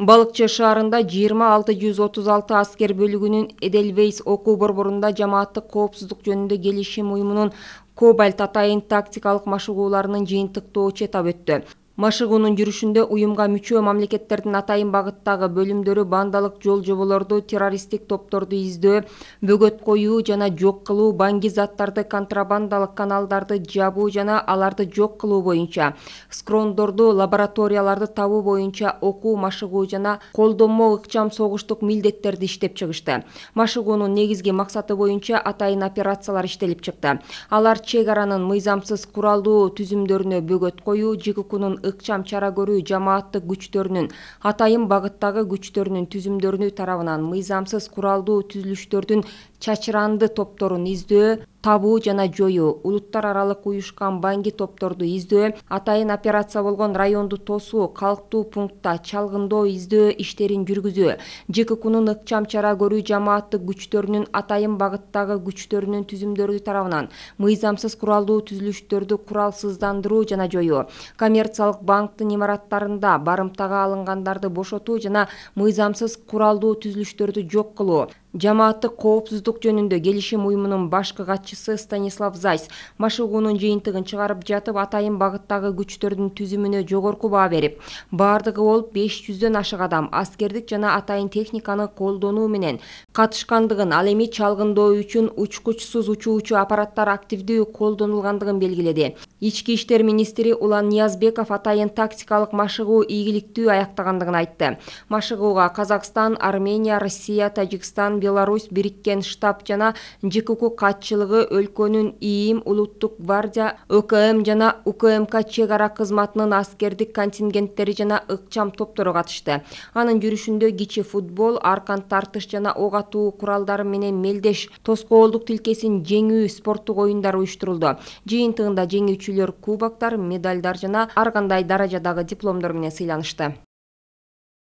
Балыкчы шаарында 20636 аскер бөлүгүнүн Эдельвейс окуу борборунда жамааттык коопсуздук жөнүндө келишим уюмунун Кобальт атайын тактикалык машыгууларынын жыйынтыктоо этабы өттү. Машыгуунун жүрүшүндө уюмга мүчө мамлекеттердин атайын багыттагы бөлүмдөрү бандалык жол жоболорду, террористтик топторду издөө, бөгөт коюу жана жок кылуу, баңги заттарды контрабандалык каналдарды жабуу жана аларды жок кылуу боюнча, скрондорду, лабораторияларды табуу боюнча окуу, машыгуу жана колдонмо ыкчам согуштук милдеттерди иштеп чыгышты. Машыгуунун негизги максаты боюнча атайын операциялар иштелип чыкты. Алар чек аранын мыйзамсыз куралдуу түзүмдөрүнө бөгөт коюу, ЖККнун ыкчам чара көрүү жамааттык күчтөрүнүн атайын багыттагы күчтөрүнүн түзүмдөрүнү тарабынан мыйзамсыз куралдуу түзүлүштөрдүн чачыранды топторун издөө, табуу жана жоюу, улуттар аралык уюшкан баңги топторду издөө, атайын операция болгон районду тосуу, калктуу пунктта чалгындоо издөө иштерин жүргүзүү, ЖККнун ыкчам чара көрүү жамааттык күчтөрүнүн атайын багыттагы күчтөрүнүн түзүмдөрү тарабынан мыйзамсыз куралдуу түзүлүштөрдү куралсыздандыруу жана жоюу, коммерциялык банктын имараттарында барымтага алынгандарды бошотуу жана мыйзамсыз куралдуу түзүлүштөрдү жок кылуу. Жамааттык коопсуздук жөнүндө келишим уюмунун башкы катчысы Станислав Зайс машыгуунун жыйынтыгын чыгарып жатып, атайын багыттагы күчтөрдүн түзүмүнө жогорку баа берип, бардыгы болуп 500дөн ашык адам аскердик жана атайын техниканы колдонуу менен катышкандыгын, ал эми чалгындоо үчүн учкучсуз учуучу аппараттар активдүү колдонулгандыгын белгиледи. Ички иштер министри Улан Ниязбеков атайын тактикалык машыгуу ийгиликтүү аяктагандыгын айтты. Машыгууга Казакстан, Армения, Россия, Тажикстан, Беларусь, Бириккен Штаб жана ЖКК катчылыгы, өлкөнүн ИИМ, Улуттук гвардия, ÖKM жана УКМК чек ара кызматынын аскердик контингенттери жана ыкчам топтору катышты. Анын жүрүшүндө кичи футбол, аркан тартыш жана ок атуу куралдары менен мелдеш тоскоолдук тилкесин жеңүү спорттук оюндар уюштурулду. Жыйынтыгында жеңүүчүлөр кубоктор, медалдар жана ар кандай даражадагы дипломдор менен сыйланышты.